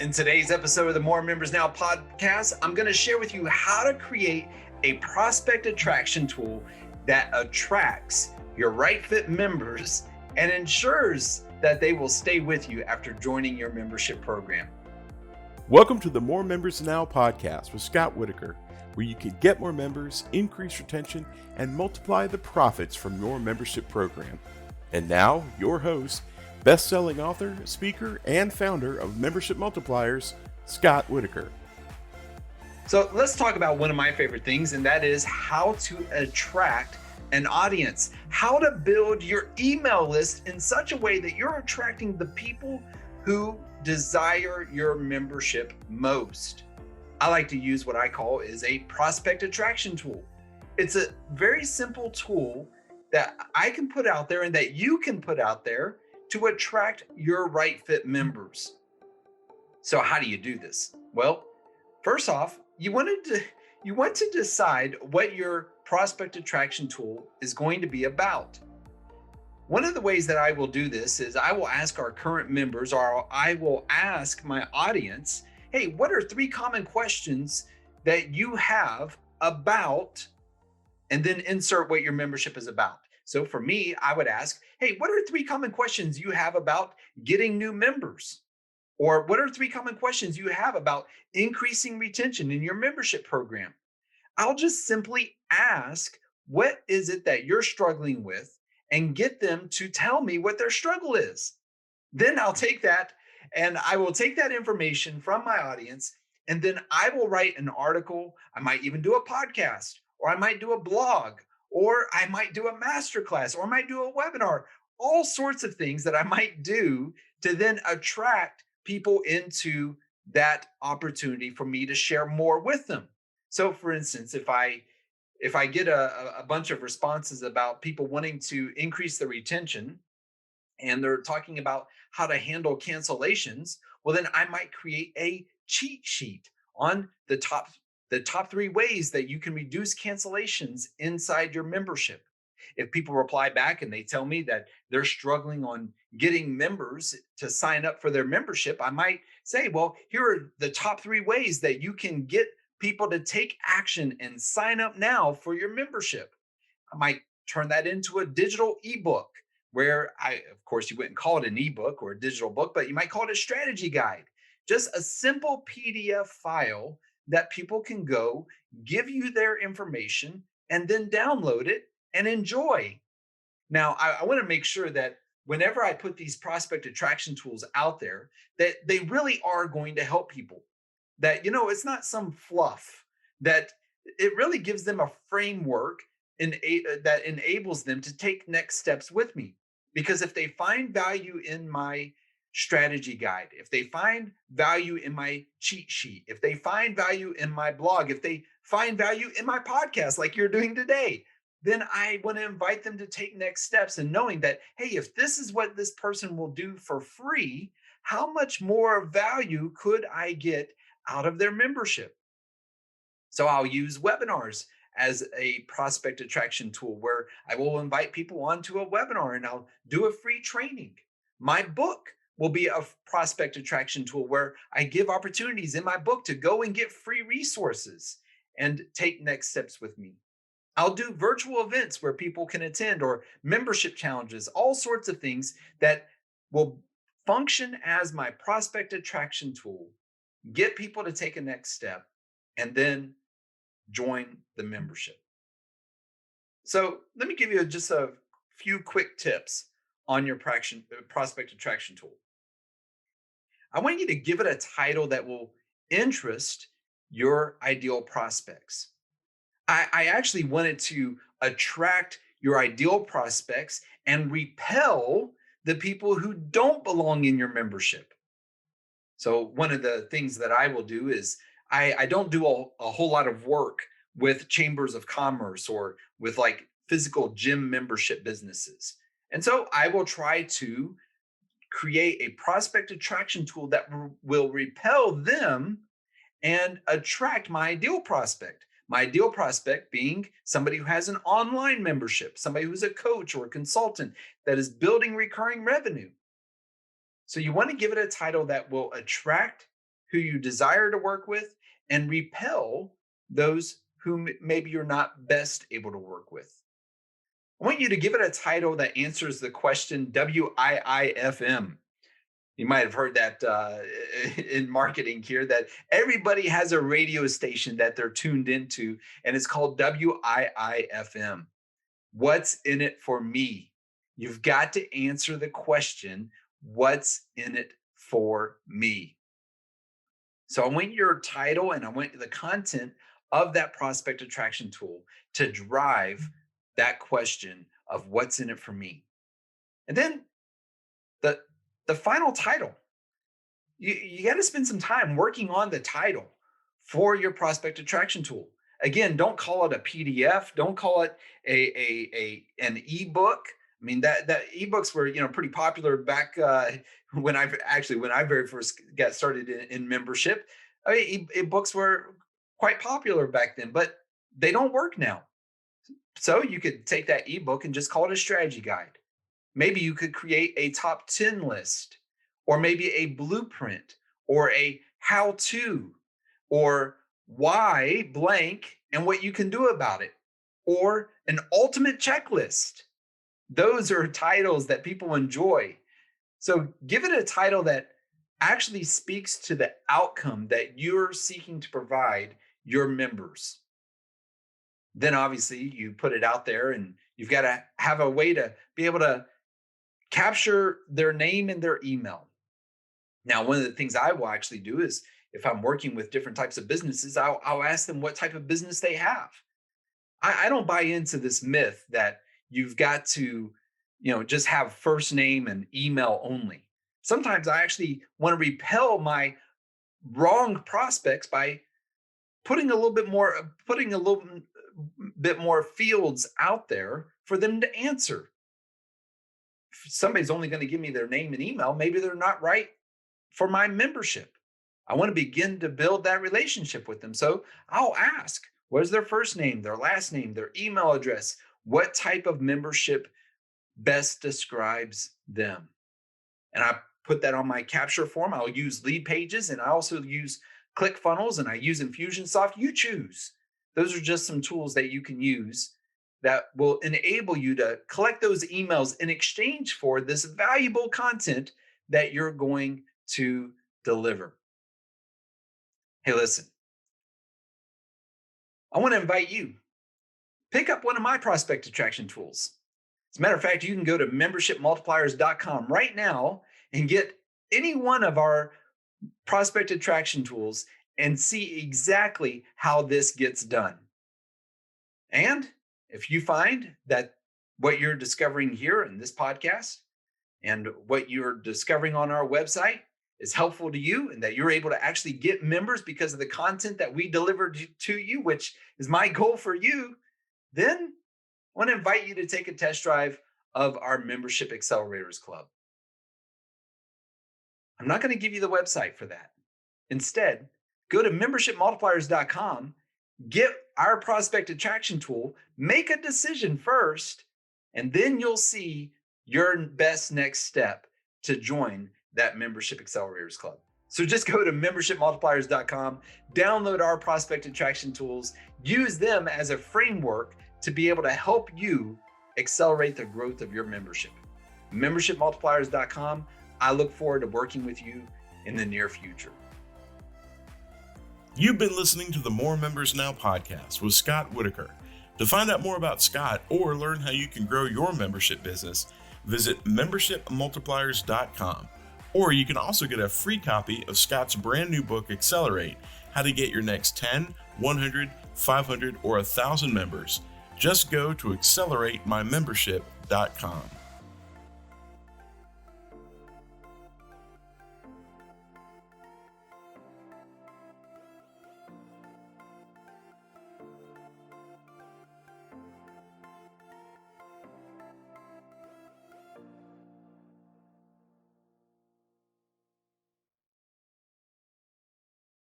In today's episode of the More Members Now podcast, I'm going to share with you how to create a prospect attraction tool that attracts your right fit members and ensures that they will stay with you after joining your membership program. Welcome to the More Members Now podcast with Scott Whitaker, where you can get more members, increase retention, and multiply the profits from your membership program. And now, your host, best-selling author, speaker, and founder of Membership Multipliers, Scott Whitaker. So let's talk about one of my favorite things, and that is how to attract an audience, how to build your email list in such a way that you're attracting the people who desire your membership most. I like to use what I call is a prospect attraction tool. It's a very simple tool that I can put out there and that you can put out there to attract your right fit members. So how do you do this? Well, first off, you want to decide what your prospect attraction tool is going to be about. One of the ways that I will do this is I will ask our current members, or I will ask my audience, hey, what are 3 common questions that you have about, and then insert what your membership is about. So for me, I would ask, hey, what are 3 common questions you have about getting new members? Or what are 3 common questions you have about increasing retention in your membership program? I'll just simply ask, what is it that you're struggling with, and get them to tell me what their struggle is. Then I'll take that and I will take that information from my audience, and then I will write an article. I might even do a podcast, or I might do a blog, or I might do a masterclass, or I might do a webinar, all sorts of things that I might do to then attract people into that opportunity for me to share more with them. So for instance, if I get a bunch of responses about people wanting to increase the retention, and they're talking about how to handle cancellations, well, then I might create a cheat sheet on the top 3 ways that you can reduce cancellations inside your membership. If people reply back and they tell me that they're struggling on getting members to sign up for their membership, I might say, well, here are the top 3 ways that you can get people to take action and sign up now for your membership. I might turn that into a digital ebook where of course, you wouldn't call it an ebook or a digital book, but you might call it a strategy guide. Just a simple PDF file that people can go give you their information and then download it and enjoy. Now, I want to make sure that whenever I put these prospect attraction tools out there, that they really are going to help people. That, it's not some fluff, that it really gives them a framework that enables them to take next steps with me. Because if they find value in my strategy guide, if they find value in my cheat sheet, if they find value in my blog, if they find value in my podcast, like you're doing today, then I want to invite them to take next steps, and knowing that, hey, if this is what this person will do for free, how much more value could I get out of their membership? So I'll use webinars as a prospect attraction tool, where I will invite people onto a webinar and I'll do a free training. My book will be a prospect attraction tool where I give opportunities in my book to go and get free resources and take next steps with me. I'll do virtual events where people can attend, or membership challenges, all sorts of things that will function as my prospect attraction tool, get people to take a next step, and then join the membership. So let me give you just a few quick tips on your prospect attraction tool. I want you to give it a title that will interest your ideal prospects. I actually wanted to attract your ideal prospects and repel the people who don't belong in your membership. So one of the things that I will do is I don't do a whole lot of work with chambers of commerce or with like physical gym membership businesses. And so I will try to create a prospect attraction tool that will repel them and attract my ideal prospect. My ideal prospect being somebody who has an online membership, somebody who's a coach or a consultant that is building recurring revenue. So you want to give it a title that will attract who you desire to work with and repel those whom maybe you're not best able to work with. I want you to give it a title that answers the question WIIFM. You might have heard that in marketing here, that everybody has a radio station that they're tuned into, and it's called WIIFM. What's in it for me? You've got to answer the question, what's in it for me? So I want your title and I want the content of that prospect attraction tool to drive that question of what's in it for me. And then the the final title, you got to spend some time working on the title for your prospect attraction tool. Again, don't call it a PDF. Don't call it an ebook. I mean that ebooks were pretty popular back when I very first got started in membership. I mean, ebooks were quite popular back then, but they don't work now. So you could take that ebook and just call it a strategy guide. Maybe you could create a top 10 list, or maybe a blueprint, or a how to, or why blank and what you can do about it, or an ultimate checklist. Those are titles that people enjoy. So give it a title that actually speaks to the outcome that you're seeking to provide your members. Then obviously you put it out there, and you've got to have a way to be able to capture their name and their email. Now, one of the things I will actually do is, if I'm working with different types of businesses, I'll ask them what type of business they have. I don't buy into this myth that you've got to, just have first name and email only. Sometimes I actually want to repel my wrong prospects by putting a little bit more fields out there for them to answer. If somebody's only going to give me their name and email, maybe they're not right for my membership. I want to begin to build that relationship with them. So I'll ask, what is their first name, their last name, their email address? What type of membership best describes them? And I put that on my capture form. I'll use lead pages, and I also use ClickFunnels, and I use Infusionsoft. You choose. Those are just some tools that you can use that will enable you to collect those emails in exchange for this valuable content that you're going to deliver. Hey, listen, I want to invite you, pick up one of my prospect attraction tools. As a matter of fact, you can go to membershipmultipliers.com right now and get any one of our prospect attraction tools and see exactly how this gets done. And if you find that what you're discovering here in this podcast and what you're discovering on our website is helpful to you, and that you're able to actually get members because of the content that we delivered to you, which is my goal for you, then I want to invite you to take a test drive of our Membership Accelerators Club. I'm not going to give you the website for that. Instead, go to membershipmultipliers.com, get our prospect attraction tool, make a decision first, and then you'll see your best next step to join that Membership Accelerators Club. So just go to membershipmultipliers.com, download our prospect attraction tools, use them as a framework to be able to help you accelerate the growth of your membership. Membershipmultipliers.com. I look forward to working with you in the near future. You've been listening to the More Members Now podcast with Scott Whitaker. To find out more about Scott or learn how you can grow your membership business, visit membershipmultipliers.com. Or you can also get a free copy of Scott's brand new book, Accelerate, How to Get Your Next 10, 100, 500, or 1,000 members. Just go to acceleratemymembership.com.